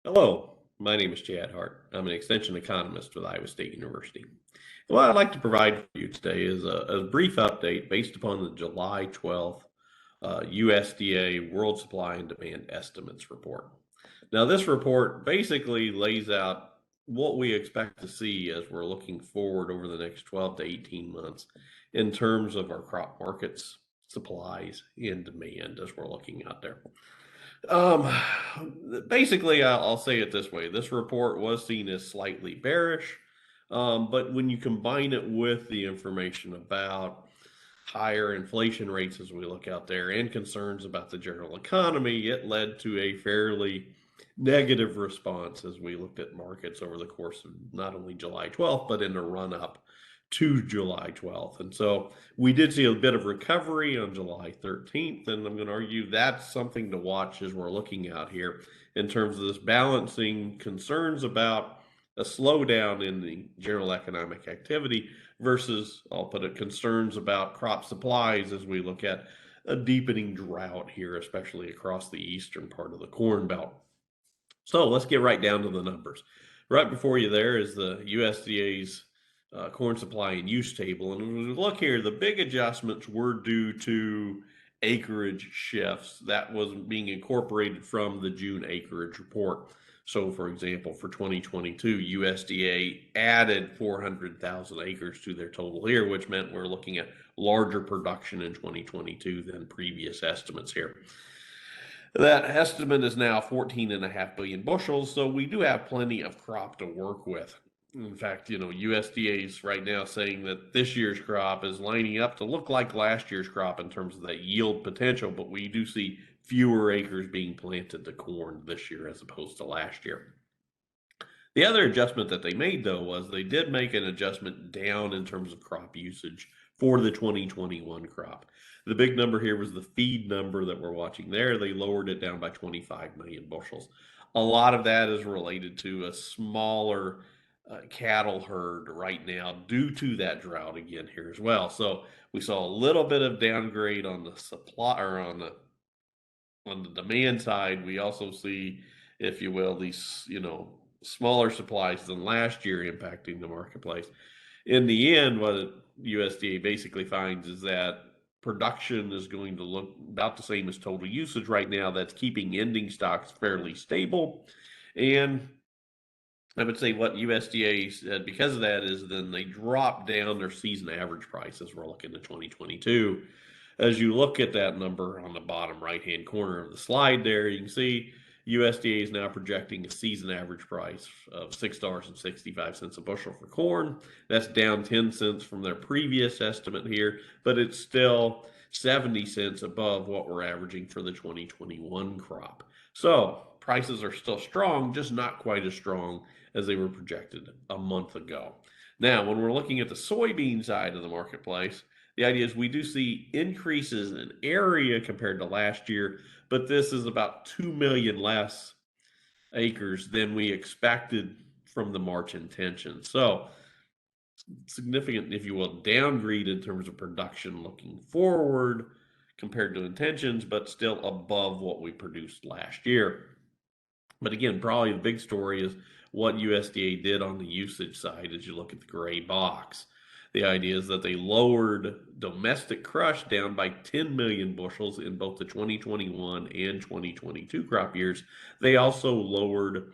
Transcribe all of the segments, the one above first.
Hello, my name is Chad Hart. I'm an extension economist with Iowa State University. What I'd like to provide for you today is a brief update based upon the July 12th USDA World Supply and Demand Estimates report. Now, this report basically lays out what we expect to see as we're looking forward over the next 12 to 18 months in terms of our crop markets, supplies, and demand as we're looking out there. Um, Basically, I'll say it this way. This report was seen as slightly bearish, but when you combine it with the information about higher inflation rates as we look out there and concerns about the general economy, it led to a fairly negative response as we looked at markets over the course of not only July 12th, but in the run up to July 12th. And so we did see a bit of recovery on July 13th, and I'm going to argue that's something to watch as we're looking out here in terms of this balancing concerns about a slowdown in the general economic activity versus, I'll put it, concerns about crop supplies as we look at a deepening drought here, especially across the eastern part of the Corn Belt. So let's get right down to the numbers. Right before you there is the USDA's corn supply and use table. And when we look here, the big adjustments were due to acreage shifts that was being incorporated from the June acreage report. So, for example, for 2022, USDA added 400,000 acres to their total here, which meant we're looking at larger production in 2022 than previous estimates here. That estimate is now 14.5 billion bushels, so we do have plenty of crop to work with. In fact, USDA is right now saying that this year's crop is lining up to look like last year's crop in terms of that yield potential, but we do see fewer acres being planted to corn this year as opposed to last year. The other adjustment that they made, though, was they did make an adjustment down in terms of crop usage for the 2021 crop. The big number here was the feed number that we're watching there. They lowered it down by 25 million bushels. A lot of that is related to a smaller cattle herd right now due to that drought again here as well. So we saw a little bit of downgrade on the supply or on the demand side. We also see, if you will, these smaller supplies than last year impacting the marketplace. In the end, what USDA basically finds is that production is going to look about the same as total usage right now. That's keeping ending stocks fairly stable. And I would say what USDA said because of that is then they drop down their season average price as we're looking at 2022. As you look at that number on the bottom right-hand corner of the slide there, you can see USDA is now projecting a season average price of $6.65 a bushel for corn. That's down 10 cents from their previous estimate here, but it's still 70 cents above what we're averaging for the 2021 crop. So prices are still strong, just not quite as strong as they were projected a month ago. Now, when we're looking at the soybean side of the marketplace, the idea is we do see increases in area compared to last year, but this is about 2 million less acres than we expected from the March intention. So significant, if you will, downgrade in terms of production looking forward compared to intentions, but still above what we produced last year. But again, probably the big story is what USDA did on the usage side as you look at the gray box. The idea is that they lowered domestic crush down by 10 million bushels in both the 2021 and 2022 crop years. They also lowered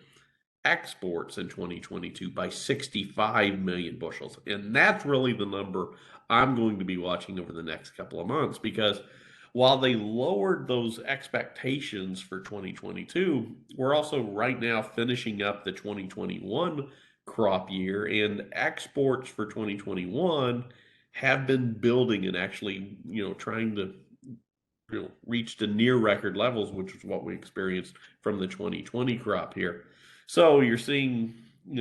exports in 2022 by 65 million bushels. And that's really the number I'm going to be watching over the next couple of months because while they lowered those expectations for 2022, we're also right now finishing up the 2021 crop year, and exports for 2021 have been building and actually, trying to reach the near record levels, which is what we experienced from the 2020 crop here. So you're seeing,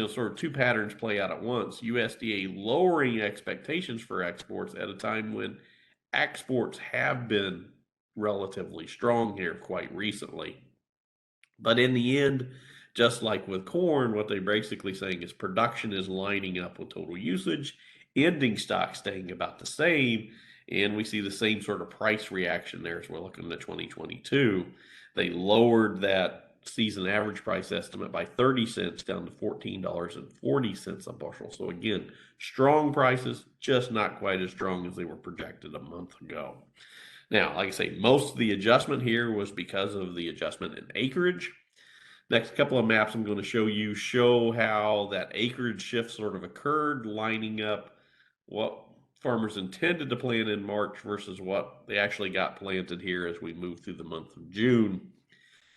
sort of two patterns play out at once. USDA lowering expectations for exports at a time when exports have been relatively strong here quite recently. But in the end, just like with corn, what they're basically saying is production is lining up with total usage, ending stock staying about the same, and we see the same sort of price reaction there as we're looking at 2022. They lowered that season average price estimate by 30 cents down to $14.40 a bushel. So again, strong prices, just not quite as strong as they were projected a month ago. Now, like I say, most of the adjustment here was because of the adjustment in acreage. Next couple of maps I'm going to show how that acreage shift sort of occurred, lining up what farmers intended to plant in March versus what they actually got planted here as we move through the month of June.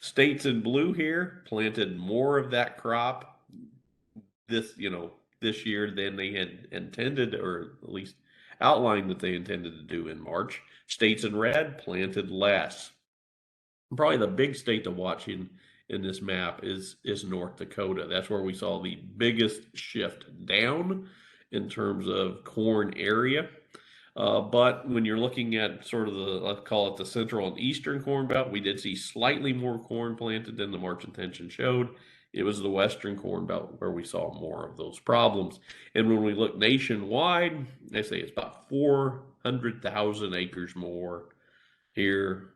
States in blue here planted more of that crop this year than they had intended, or at least outlined that they intended to do in March. States in red planted less. Probably the big state to watch in this map is North Dakota. That's where we saw the biggest shift down in terms of corn area. But when you're looking at sort of let's call it the central and eastern corn belt, we did see slightly more corn planted than the March intention showed. It was the western corn belt where we saw more of those problems. And when we look nationwide, they say it's about 400,000 acres more here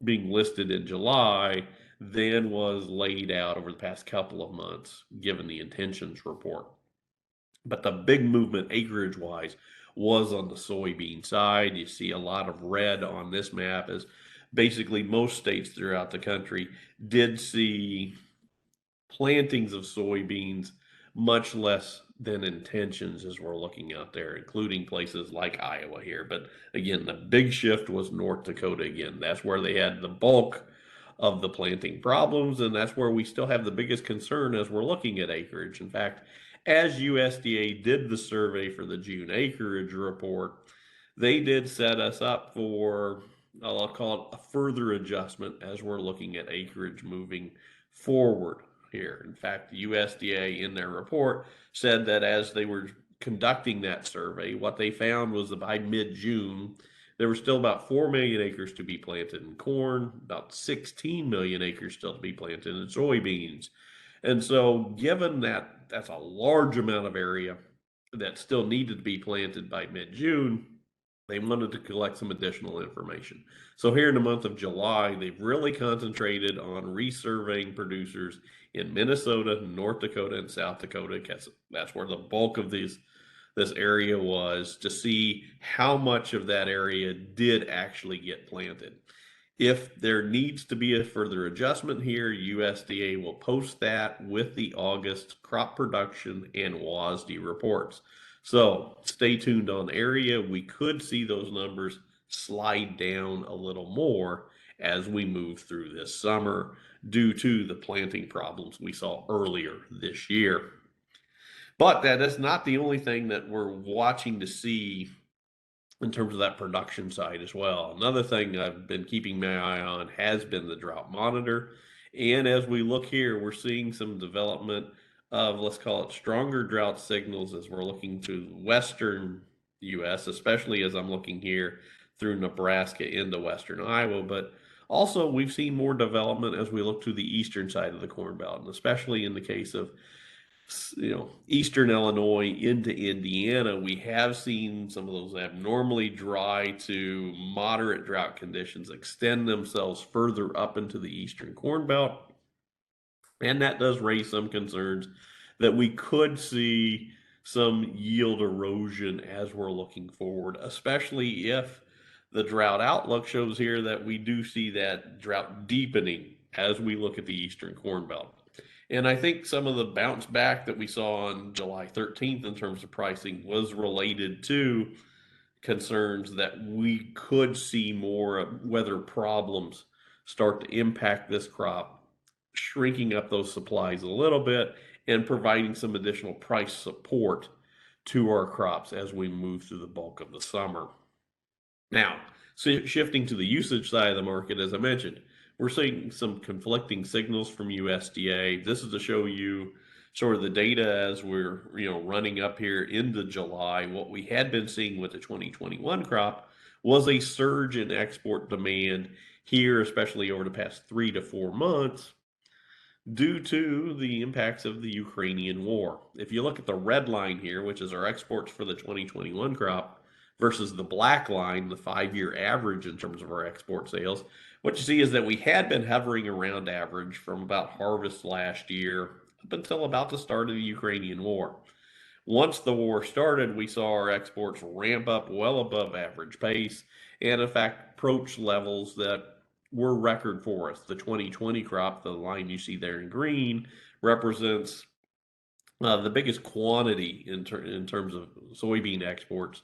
being listed in July than was laid out over the past couple of months, given the intentions report. But the big movement acreage wise was on the soybean side. You see a lot of red on this map, as basically most states throughout the country did see plantings of soybeans much less than intentions as we're looking out there, including places like Iowa here. But again, the big shift was North Dakota again. That's where they had the bulk of the planting problems, and that's where we still have the biggest concern as we're looking at acreage. In fact, as USDA did the survey for the June acreage report, they did set us up for, I'll call it a further adjustment as we're looking at acreage moving forward here. In fact, the USDA in their report said that as they were conducting that survey, what they found was that by mid-June, there were still about 4 million acres to be planted in corn, about 16 million acres still to be planted in soybeans. And so given that that's a large amount of area that still needed to be planted by mid-June, they wanted to collect some additional information. So here in the month of July, they've really concentrated on resurveying producers in Minnesota, North Dakota, and South Dakota, because that's where the bulk of this area was, to see how much of that area did actually get planted. If there needs to be a further adjustment here, USDA will post that with the August crop production and WASDE reports. So stay tuned on area. We could see those numbers slide down a little more as we move through this summer due to the planting problems we saw earlier this year. But that is not the only thing that we're watching to see in terms of that production side as well. Another thing I've been keeping my eye on has been the drought monitor. And as we look here, we're seeing some development of, let's call it, stronger drought signals as we're looking to western US, especially as I'm looking here through Nebraska into western Iowa. But also we've seen more development as we look to the eastern side of the Corn Belt, and especially in the case of eastern Illinois into Indiana, we have seen some of those abnormally dry to moderate drought conditions extend themselves further up into the eastern Corn Belt. And that does raise some concerns that we could see some yield erosion as we're looking forward, especially if the drought outlook shows here that we do see that drought deepening as we look at the eastern Corn Belt. And I think some of the bounce back that we saw on July 13th in terms of pricing was related to concerns that we could see more weather problems start to impact this crop, shrinking up those supplies a little bit and providing some additional price support to our crops as we move through the bulk of the summer. Now, so shifting to the usage side of the market, as I mentioned, we're seeing some conflicting signals from USDA. This is to show you sort of the data as we're running up here into July. What we had been seeing with the 2021 crop was a surge in export demand here, especially over the past 3 to 4 months, due to the impacts of the Ukrainian war. If you look at the red line here, which is our exports for the 2021 crop, versus the black line, the 5-year average in terms of our export sales, What you see is that we had been hovering around average from about harvest last year up until about the start of the Ukrainian war. Once the war started, we saw our exports ramp up well above average pace and, in fact, approach levels that were record for us. The 2020 crop, the line you see there in green, represents the biggest quantity in terms of soybean exports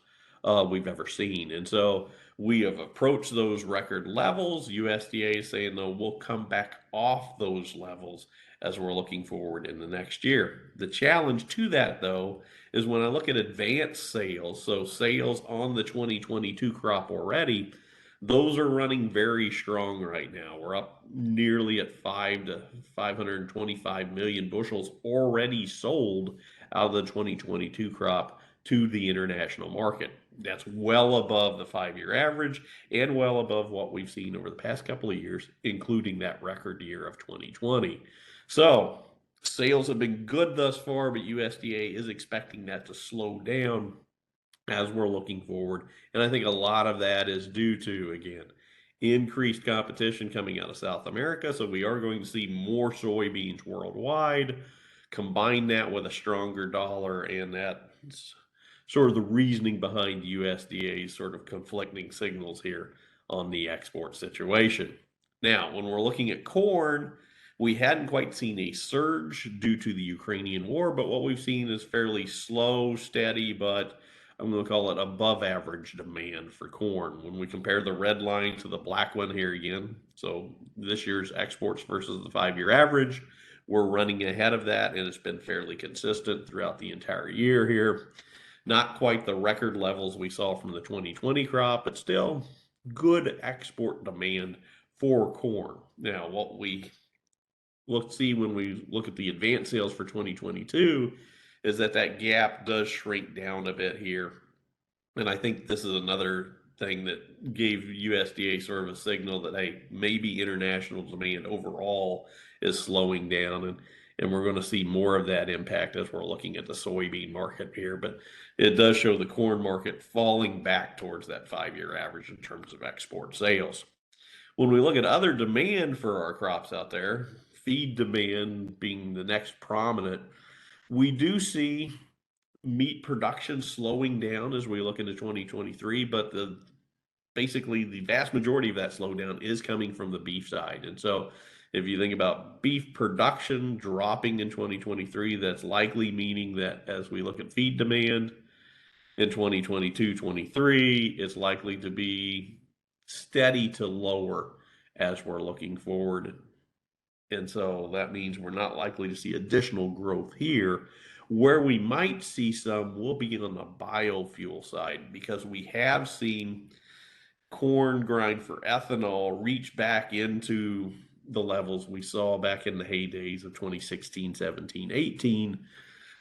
we've ever seen. And so we have approached those record levels. USDA is saying, though, we'll come back off those levels as we're looking forward in the next year. The challenge to that, though, is when I look at advanced sales, so sales on the 2022 crop already, those are running very strong right now. We're up nearly at 525 million bushels already sold out of the 2022 crop to the international market. That's well above the 5-year average and well above what we've seen over the past couple of years, including that record year of 2020. So sales have been good thus far, but USDA is expecting that to slow down as we're looking forward. And I think a lot of that is due to, again, increased competition coming out of South America. So we are going to see more soybeans worldwide. Combine that with a stronger dollar, and that's sort of the reasoning behind USDA's sort of conflicting signals here on the export situation. Now, when we're looking at corn, we hadn't quite seen a surge due to the Ukrainian war, but what we've seen is fairly slow, steady, but I'm going to call it above average demand for corn. When we compare the red line to the black one here again, so this year's exports versus the 5-year average, we're running ahead of that, and it's been fairly consistent throughout the entire year here. Not quite the record levels we saw from the 2020 crop, but still good export demand for corn. Now, what we see when we look at the advanced sales for 2022 is that gap does shrink down a bit here. And I think this is another thing that gave USDA sort of a signal that, hey, maybe international demand overall is slowing down. And we're going to see more of that impact as we're looking at the soybean market here. But it does show the corn market falling back towards that 5-year average in terms of export sales. When we look at other demand for our crops out there, feed demand being the next prominent, we do see meat production slowing down as we look into 2023, but basically the vast majority of that slowdown is coming from the beef side. And so if you think about beef production dropping in 2023, that's likely meaning that as we look at feed demand in 2022-23, it's likely to be steady to lower as we're looking forward. And so that means we're not likely to see additional growth here. Where we might see some will be on the biofuel side, because we have seen corn grind for ethanol reach back into the levels we saw back in the heydays of 2016, 17, 18.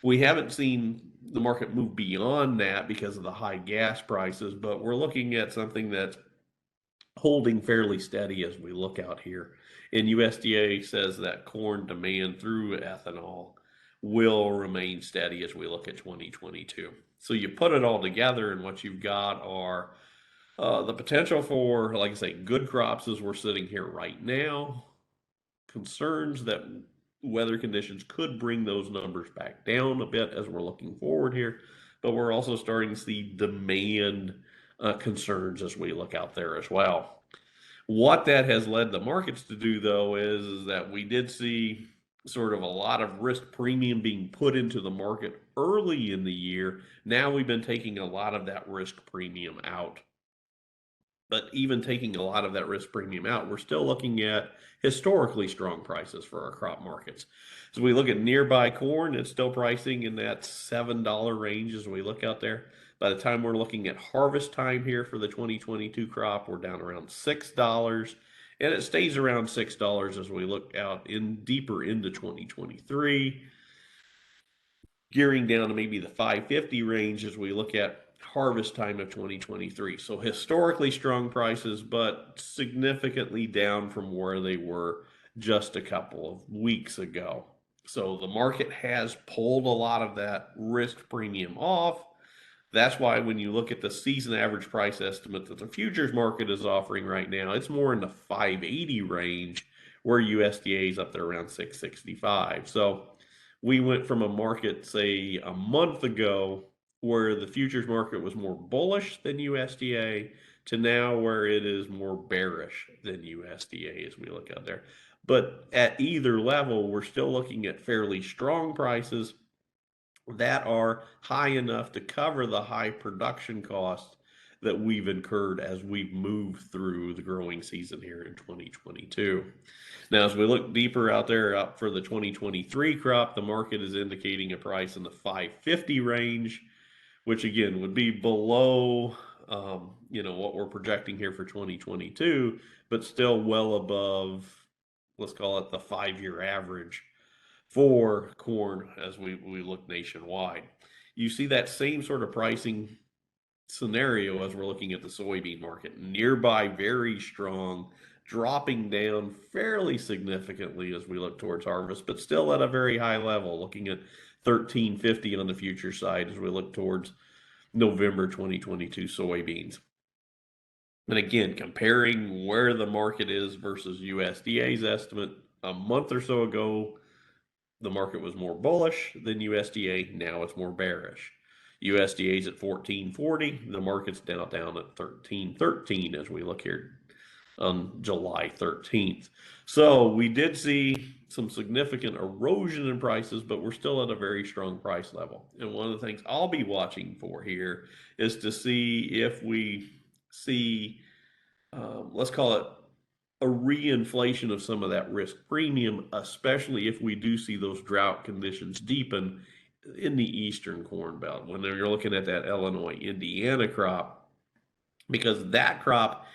We haven't seen the market move beyond that because of the high gas prices, but we're looking at something that's holding fairly steady as we look out here. And USDA says that corn demand through ethanol will remain steady as we look at 2022. So you put it all together, and what you've got are the potential for, like I say, good crops as we're sitting here right now. Concerns that weather conditions could bring those numbers back down a bit as we're looking forward here. But we're also starting to see demand concerns as we look out there as well. What that has led the markets to do, though, is that we did see sort of a lot of risk premium being put into the market early in the year. Now we've been taking a lot of that risk premium out. But even taking a lot of that risk premium out, we're still looking at historically strong prices for our crop markets. So we look at nearby corn, it's still pricing in that $7 range as we look out there. By the time we're looking at harvest time here for the 2022 crop, we're down around $6. And it stays around $6 as we look out deeper into 2023, gearing down to maybe the 550 range as we look at harvest time of 2023. So historically strong prices, but significantly down from where they were just a couple of weeks ago. So the market has pulled a lot of that risk premium off. That's why when you look at the season average price estimate that the futures market is offering right now, it's more in the 580 range, where USDA is up there around 665. So we went from a market, say, a month ago where the futures market was more bullish than USDA to now where it is more bearish than USDA as we look out there. But at either level, we're still looking at fairly strong prices that are high enough to cover the high production costs that we've incurred as we've moved through the growing season here in 2022. Now, as we look deeper out there, up for the 2023 crop, the market is indicating a price in the 550 range, which again would be below, what we're projecting here for 2022, but still well above, let's call it the 5-year average for corn as we look nationwide. You see that same sort of pricing scenario as we're looking at the soybean market. Nearby, very strong, dropping down fairly significantly as we look towards harvest, but still at a very high level, looking at 1350 on the future side as we look towards November 2022 soybeans. And again, comparing where the market is versus USDA's estimate a month or so ago, the market was more bullish than USDA. Now it's more bearish. USDA's at 1440. The market's now down at 1313 as we look here on July 13th. So we did see some significant erosion in prices, but we're still at a very strong price level. And one of the things I'll be watching for here is to see if we see, let's call it a reinflation of some of that risk premium, especially if we do see those drought conditions deepen in the eastern corn belt. When you're looking at that Illinois, Indiana crop, because that crop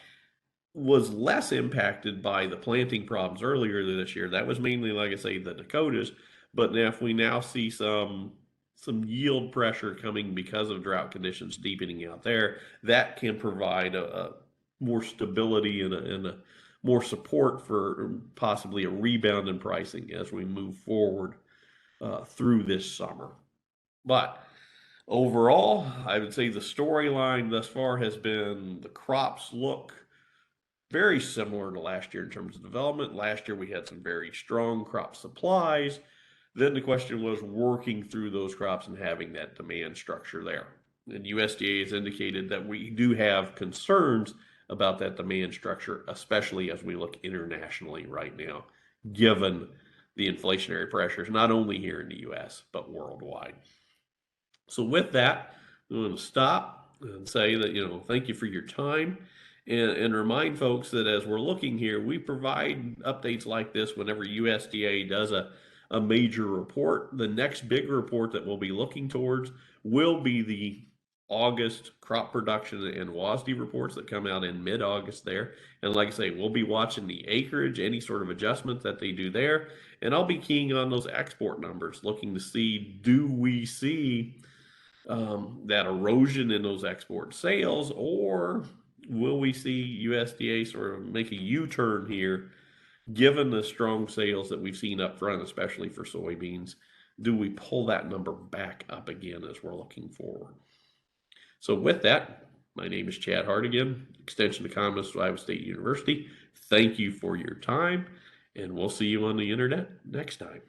was less impacted by the planting problems earlier this year. That was mainly, like I say, the Dakotas. But now if we now see some yield pressure coming because of drought conditions deepening out there, that can provide a more stability and a more support for possibly a rebound in pricing as we move forward through this summer. But overall, I would say the storyline thus far has been the crops look very similar to last year in terms of development. Last year we had some very strong crop supplies. Then the question was working through those crops and having that demand structure there. And USDA has indicated that we do have concerns about that demand structure, especially as we look internationally right now, given the inflationary pressures, not only here in the US, but worldwide. So with that, I'm going to stop and say that, thank you for your time. And remind folks that as we're looking here, we provide updates like this whenever USDA does a major report. The next big report that we'll be looking towards will be the August crop production and WASDE reports that come out in mid-August there. And like I say, we'll be watching the acreage, any sort of adjustment that they do there. And I'll be keying on those export numbers, looking to see, do we see that erosion in those export sales, or will we see USDA sort of make a U-turn here, given the strong sales that we've seen up front, especially for soybeans? Do we pull that number back up again as we're looking forward? So with that, my name is Chad Hart again, Extension Economist at Iowa State University. Thank you for your time, and we'll see you on the internet next time.